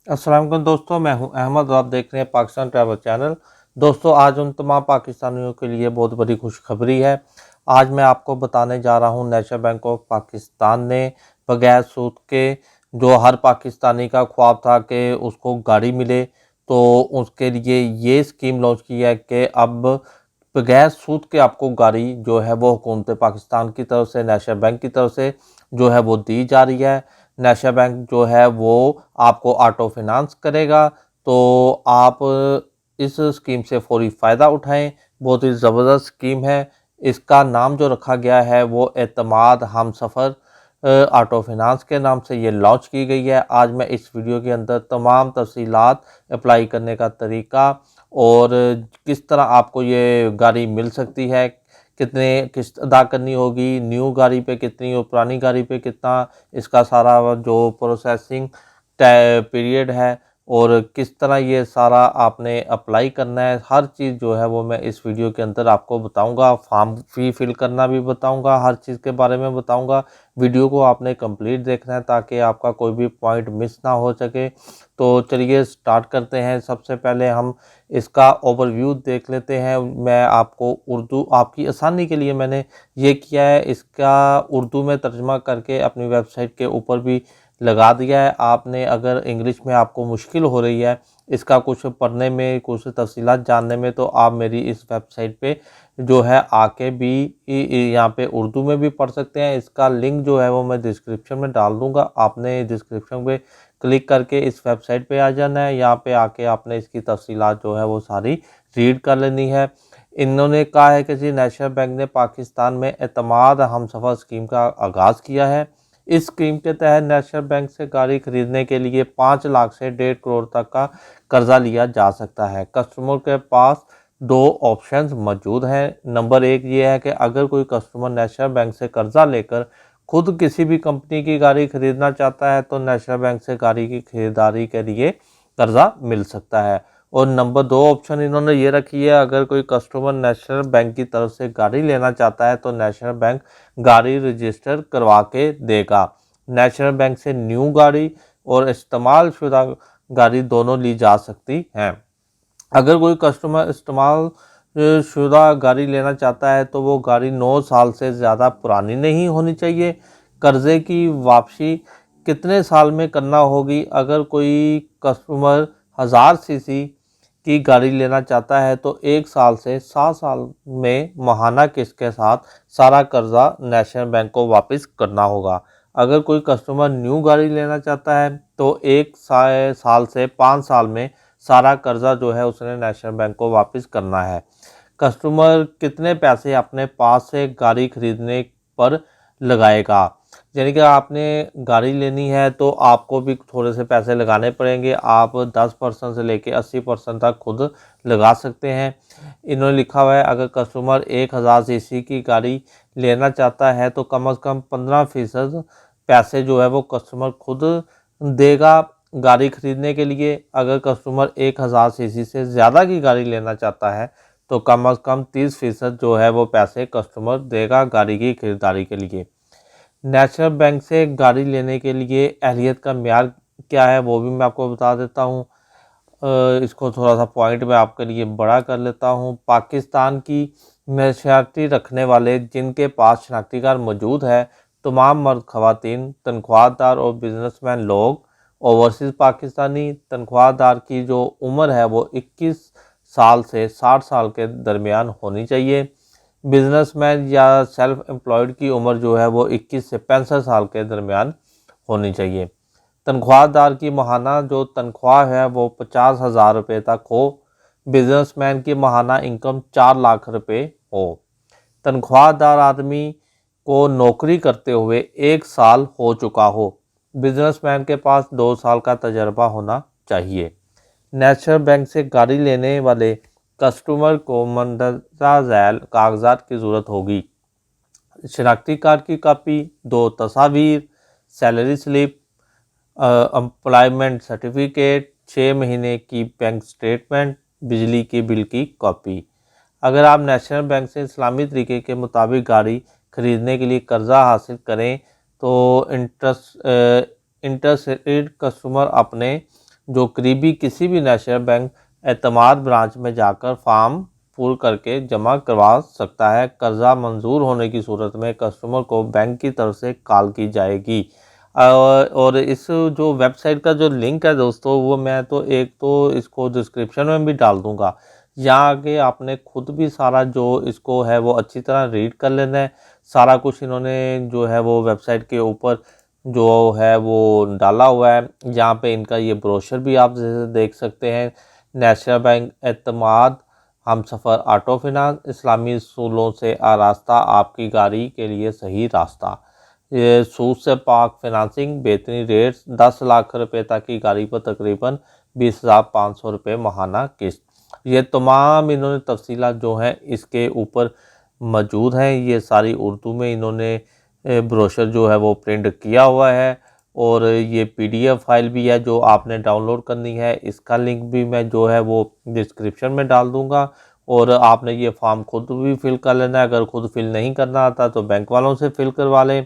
अस्सलाम वालेकुम दोस्तों, मैं हूं अहमद और आप देख रहे हैं पाकिस्तान ट्रैवल चैनल। दोस्तों, आज उन तमाम पाकिस्तानियों के लिए बहुत बड़ी खुशखबरी है। आज मैं आपको बताने जा रहा हूं, नेशनल बैंक ऑफ पाकिस्तान ने बगैर सूद के, जो हर पाकिस्तानी का ख्वाब था कि उसको गाड़ी मिले, तो उसके लिए ये स्कीम लॉन्च की है कि अब बगैर सूद के आपको गाड़ी जो है वो हुकूमत पाकिस्तान की तरफ से, नेशनल बैंक की तरफ से जो है वो दी जा रही है। नेशनल बैंक जो है वो आपको ऑटो फाइनेंस करेगा, तो आप इस स्कीम से फौरी फ़ायदा उठाएं। बहुत ही ज़बरदस्त स्कीम है। इसका नाम जो रखा गया है वो एतमाद हमसफ़र ऑटो फाइनेंस के नाम से ये लॉन्च की गई है। आज मैं इस वीडियो के अंदर तमाम तफसीलात, अप्लाई करने का तरीका और किस तरह आपको ये गाड़ी मिल सकती है, कितने किस्त अदा करनी होगी, न्यू गाड़ी पे कितनी और पुरानी गाड़ी पे कितना, इसका सारा जो प्रोसेसिंग पीरियड है और किस तरह ये सारा आपने अप्लाई करना है, हर चीज़ जो है वो मैं इस वीडियो के अंदर आपको बताऊंगा। फॉर्म फी फिल करना भी बताऊंगा, हर चीज़ के बारे में बताऊंगा। वीडियो को आपने कंप्लीट देखना है ताकि आपका कोई भी पॉइंट मिस ना हो सके। तो चलिए स्टार्ट करते हैं। सबसे पहले हम इसका ओवरव्यू देख लेते हैं। मैं आपको उर्दू, आपकी आसानी के लिए मैंने ये किया है, इसका उर्दू में तर्जमा करके अपनी वेबसाइट के ऊपर भी लगा दिया है। आपने अगर इंग्लिश में आपको मुश्किल हो रही है इसका कुछ पढ़ने में, कुछ तफसीलात जानने में, तो आप मेरी इस वेबसाइट पे जो है आके भी यहाँ पे उर्दू में भी पढ़ सकते हैं। इसका लिंक जो है वो मैं डिस्क्रिप्शन में डाल दूँगा। आपने डिस्क्रिप्शन पे क्लिक करके इस वेबसाइट पे आ जाना है। यहाँ पे आके आपने इसकी तफसीलात जो है वो सारी रीड कर लेनी है। इन्होंने कहा है कि जी नेशनल बैंक ने पाकिस्तान में एतमाद हमसफ़र स्कीम का आगाज़ किया है। इस स्कीम के तहत नेशनल बैंक से गाड़ी खरीदने के लिए 5 लाख से 1.5 करोड़ तक का कर्जा लिया जा सकता है। कस्टमर के पास दो ऑप्शंस मौजूद हैं। नंबर एक ये है कि अगर कोई कस्टमर नेशनल बैंक से कर्जा लेकर खुद किसी भी कंपनी की गाड़ी खरीदना चाहता है तो नेशनल बैंक से गाड़ी की खरीदारी के लिए कर्जा मिल सकता है। और नंबर दो ऑप्शन इन्होंने ये रखी है, अगर कोई कस्टमर नेशनल बैंक की तरफ से गाड़ी लेना चाहता है तो नेशनल बैंक गाड़ी रजिस्टर करवा के देगा। नेशनल बैंक से न्यू गाड़ी और इस्तेमाल शुदा गाड़ी दोनों ली जा सकती हैं। अगर कोई कस्टमर इस्तेमाल शुदा गाड़ी लेना चाहता है तो वो गाड़ी 9 साल से ज़्यादा पुरानी नहीं होनी चाहिए। कर्ज़े की वापसी कितने साल में करना होगी? अगर कोई कस्टमर 1000 सीसी की गाड़ी लेना चाहता है तो 1 साल से 7 साल में माहाना किस्त के साथ सारा कर्जा नेशनल बैंक को वापस करना होगा। अगर कोई कस्टमर न्यू गाड़ी लेना चाहता है तो 1 साल से 5 साल में सारा कर्जा जो है उसने नेशनल बैंक को वापस करना है। कस्टमर कितने पैसे अपने पास से गाड़ी खरीदने पर लगाएगा? यानी कि आपने गाड़ी लेनी है तो आपको भी थोड़े से पैसे लगाने पड़ेंगे। आप 10% से लेके 80% तक खुद लगा सकते हैं। इन्होंने लिखा हुआ है, अगर कस्टमर 1000 सीसी की गाड़ी लेना चाहता है तो कम से कम 15% पैसे जो है वो कस्टमर खुद देगा गाड़ी खरीदने के लिए। अगर कस्टमर 1000 सीसी से ज़्यादा की गाड़ी लेना चाहता है तो कम से कम 30% जो है वो पैसे कस्टमर देगा गाड़ी की खरीदारी के लिए। नेशनल बैंक से गाड़ी लेने के लिए अहलियत का म्यार क्या है वो भी मैं आपको बता देता हूँ। इसको थोड़ा सा पॉइंट में आपके लिए बड़ा कर लेता हूँ। पाकिस्तान की नेशनैलिटी रखने वाले जिनके पास शनाख्ती कार्ड मौजूद है, तमाम मर्द ख़वातीन, तनख्वाहदार और बिजनेसमैन लोग, ओवरसीज़ पाकिस्तानी। तनख्वाहदार की जो उम्र है वो 21 साल से 60 साल के दरमियान होनी चाहिए। बिजनेसमैन या सेल्फ एम्प्लॉयड की उम्र जो है वो 21 से 65 साल के दरमियान होनी चाहिए। तनख्वाहदार की माहाना जो तनख्वाह है वो 50,000 रुपये तक हो। बिजनेसमैन की माहाना इनकम 4 लाख रुपये हो। तनख्वाहदार आदमी को नौकरी करते हुए 1 साल हो चुका हो। बिजनेसमैन के पास 2 साल का तजर्बा होना चाहिए। नेशनल बैंक से गाड़ी लेने वाले कस्टमर को मंदरजा झैल कागजात की ज़रूरत होगी। शनाख्ती कार्ड की कापी, 2 तस्वीर, सैलरी स्लिप, एम्प्लॉयमेंट सर्टिफिकेट, 6 महीने की बैंक स्टेटमेंट, बिजली के बिल की कॉपी। अगर आप नेशनल बैंक से इस्लामी तरीके के मुताबिक गाड़ी खरीदने के लिए कर्जा हासिल करें तो इंटरेस्टेड कस्टमर अपने जो करीबी किसी भी नेशनल बैंक एतमाद ब्रांच में जाकर फॉर्म पूर्ण करके जमा करवा सकता है। कर्जा मंजूर होने की सूरत में कस्टमर को बैंक की तरफ से कॉल की जाएगी। और इस जो वेबसाइट का जो लिंक है दोस्तों, वो मैं तो एक तो इसको डिस्क्रिप्शन में भी डाल दूंगा। यहाँ आके आपने खुद भी सारा जो इसको है वो अच्छी तरह रीड कर लेना है। सारा कुछ इन्होंने जो है वो वेबसाइट के ऊपर जो है वो डाला हुआ है। यहाँ पे इनका ये ब्रोशर भी आप जैसे देख सकते हैं। नेशनल बैंक एतमाद हमसफ़र ऑटो फिनांस, इस्लामी असूलों से आरास्ता, आपकी गाड़ी के लिए सही रास्ता। ये सूद से पाक फिनांसिंग, बेहतरीन रेट्स, 10 लाख रुपए तक की गाड़ी पर तकरीबन 20,500 रुपये माहाना किस्त। ये तमाम इन्होंने तफसीलात जो हैं इसके ऊपर मौजूद हैं। ये सारी उर्दू में इन्होंने ब्रोशर जो है वो प्रिंट किया हुआ है। और ये PDF फाइल भी है जो आपने डाउनलोड करनी है। इसका लिंक भी मैं जो है वो डिस्क्रिप्शन में डाल दूंगा। और आपने ये फॉर्म खुद भी फिल कर लेना है। अगर खुद फिल नहीं करना आता तो बैंक वालों से फिल करवा लें।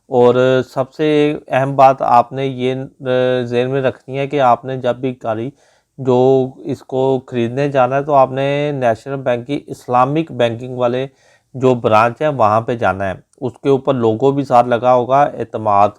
और सबसे अहम बात आपने ये ज़हन में रखनी है कि आपने जब भी गाड़ी जो इसको ख़रीदने जाना है तो आपने नेशनल बैंक की इस्लामिक बैंकिंग वाले जो ब्रांच है वहाँ पे जाना है। उसके ऊपर लोगो भी साथ लगा होगा, एतमाद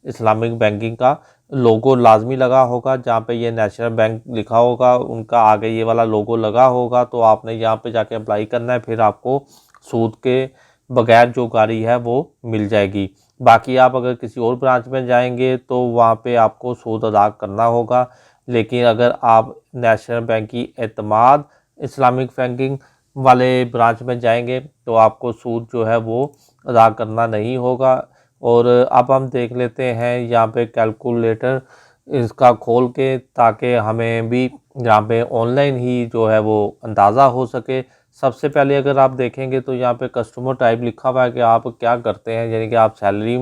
इस्लामिक बैंकिंग का लोगो लाजमी लगा होगा। जहाँ पे ये नेशनल बैंक लिखा होगा उनका आगे ये वाला लोगो लगा होगा। तो आपने यहाँ पे जाके अप्लाई करना है, फिर आपको सूद के बगैर जो गाड़ी है वो मिल जाएगी। बाकी आप अगर किसी और ब्रांच में जाएंगे तो वहाँ पे आपको सूद अदा करना होगा। लेकिन अगर आप नेशनल बैंक की एतमाद इस्लामिक बैंकिंग वाले ब्रांच में जाएंगे तो आपको सूद जो है वो अदा करना नहीं होगा। और अब हम देख लेते हैं यहाँ पे कैलकुलेटर इसका खोल के, ताकि हमें भी यहाँ पे ऑनलाइन ही जो है वो अंदाज़ा हो सके। सबसे पहले अगर आप देखेंगे तो यहाँ पे कस्टमर टाइप लिखा हुआ है कि आप क्या करते हैं, यानी कि आप सैलरी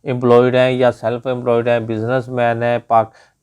एम्प्लॉयड हैं या सेल्फ एम्प्लॉयड हैं, बिजनेसमैन है,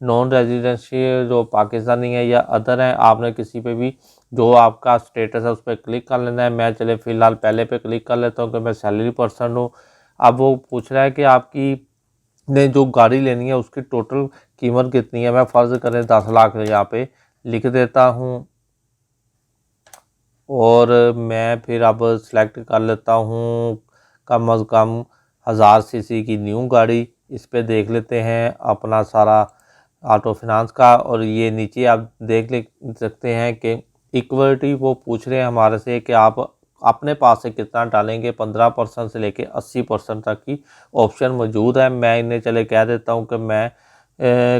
नॉन रेजिडेंशियल जो पाकिस्तानी है या अदर हैं। आपने किसी पे भी जो आपका स्टेटस है उस पर क्लिक कर लेना है। मैं चले फ़िलहाल पहले पे क्लिक कर लेता हूँ कि मैं सैलरी पर्सन हूँ। अब वो पूछ रहा है कि आपकी ने जो गाड़ी लेनी है उसकी टोटल कीमत कितनी है। मैं फ़र्ज़ करें 10 लाख यहाँ पे लिख देता हूँ। और मैं फिर अब सेलेक्ट कर लेता हूँ कम अज़ कम 1000 सीसी की न्यू गाड़ी। इस पे देख लेते हैं अपना सारा ऑटो फिनांस का। और ये नीचे आप देख ले सकते हैं कि इक्विटी वो पूछ रहे हैं हमारे से कि आप अपने पास से कितना डालेंगे। 15% से लेके 80% तक की ऑप्शन मौजूद है। मैं इन्हें चले कह देता हूँ कि मैं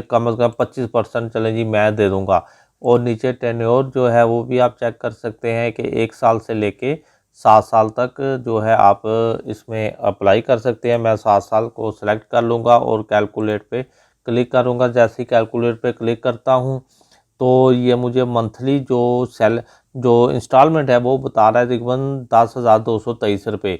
कम अज़ कम 25% चले जी मैं दे दूँगा। और नीचे टेन्योर जो है वो भी आप चेक कर सकते हैं कि 1 साल से लेके 7 साल तक जो है आप इसमें अप्लाई कर सकते हैं। मैं 7 साल को सिलेक्ट कर लूँगा और कैलकुलेट पे क्लिक करूँगा। जैसे ही कैलकुलेट पे क्लिक करता हूँ तो ये मुझे मंथली जो इंस्टॉलमेंट है वो बता रहा है तकरीबन 10,223 रुपये।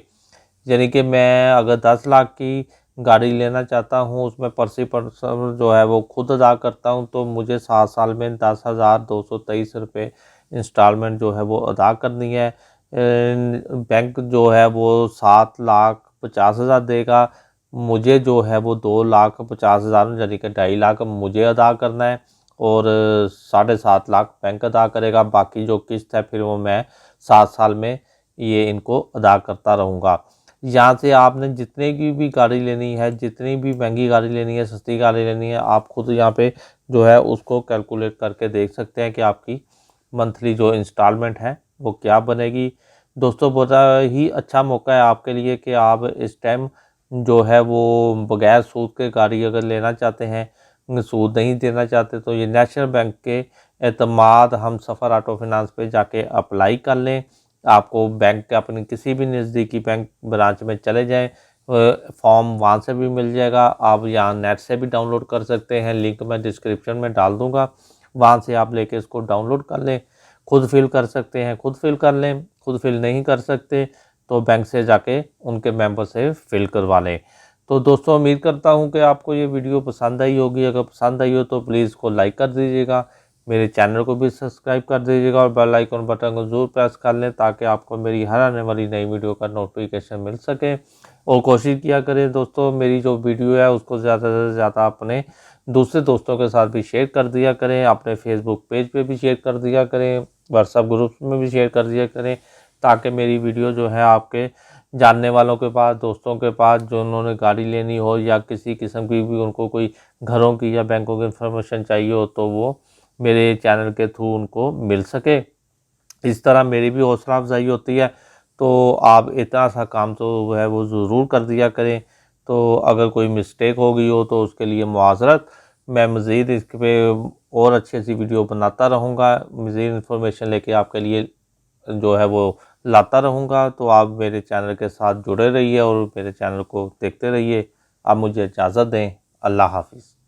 यानी कि मैं अगर 10 लाख की गाड़ी लेना चाहता हूँ उसमें 80% जो है वो खुद अदा करता हूँ तो मुझे 7 साल में 10,223 रुपये इंस्टॉलमेंट जो है वो अदा करनी है। बैंक जो है वो 7,50,000 देगा। मुझे जो है वो 2,50,000 यानी कि 2.5 लाख मुझे अदा करना है। और 7.5 लाख बैंक अदा करेगा। बाकी जो किस्त है फिर वो मैं 7 साल में ये इनको अदा करता रहूँगा। यहाँ से आपने जितने की भी गाड़ी लेनी है, जितनी भी महंगी गाड़ी लेनी है, सस्ती गाड़ी लेनी है, आप खुद यहाँ पे जो है उसको कैलकुलेट करके देख सकते हैं कि आपकी मंथली जो इंस्टॉलमेंट है वो क्या बनेगी। दोस्तों बहुत ही अच्छा मौका है आपके लिए कि आप इस टाइम जो है वो बगैर सूद के गाड़ी अगर लेना चाहते हैं, सूद नहीं देना चाहते, तो ये नेशनल बैंक के एतमाद हमसफ़र ऑटो फिनांस पे जाके अप्लाई कर लें। आपको बैंक के अपनी किसी भी नज़दीकी बैंक ब्रांच में चले जाएं, फॉर्म वहाँ से भी मिल जाएगा। आप यहाँ नेट से भी डाउनलोड कर सकते हैं, लिंक मैं डिस्क्रिप्शन में डाल दूँगा। वहाँ से आप लेके इसको डाउनलोड कर लें, खुद फिल कर सकते हैं, खुद फिल कर लें। खुद फिल नहीं कर सकते तो बैंक से जाके उनके मेंबर से फिल करवा लें। तो दोस्तों उम्मीद करता हूँ कि आपको ये वीडियो पसंद आई होगी। अगर पसंद आई हो तो प्लीज़ इसको लाइक कर दीजिएगा, मेरे चैनल को भी सब्सक्राइब कर दीजिएगा और बेल आइकन बटन को ज़रूर प्रेस कर लें ताकि आपको मेरी हर आने वाली नई वीडियो का नोटिफिकेशन मिल सके। और कोशिश किया करें दोस्तों, मेरी जो वीडियो है उसको ज़्यादा से ज़्यादा अपने दूसरे दोस्तों के साथ भी शेयर कर दिया करें, अपने फेसबुक पेज पे भी शेयर कर दिया करें, व्हाट्सएप ग्रुप में भी शेयर कर दिया करें, ताकि मेरी वीडियो जो है आपके जानने वालों के पास, दोस्तों के पास, जो उन्होंने गाड़ी लेनी हो या किसी किस्म की भी उनको कोई घरों की या बैंकों की इन्फॉर्मेशन चाहिए हो तो वो मेरे चैनल के थ्रू उनको मिल सके। इस तरह मेरी भी हौसला अफजाई होती है। तो आप इतना सा काम तो वो है वो ज़रूर कर दिया करें। तो अगर कोई मिस्टेक हो गई हो तो उसके लिए मुआज़रत। मैं मज़ीद इस पे और अच्छी वीडियो बनाता रहूँगा, मज़ीद इन्फॉर्मेशन लेके आपके लिए जो है वो लाता रहूँगा। तो आप मेरे चैनल के साथ जुड़े रहिए और मेरे चैनल को देखते रहिए। आप मुझे इजाज़त दें। अल्लाह हाफ़िज़।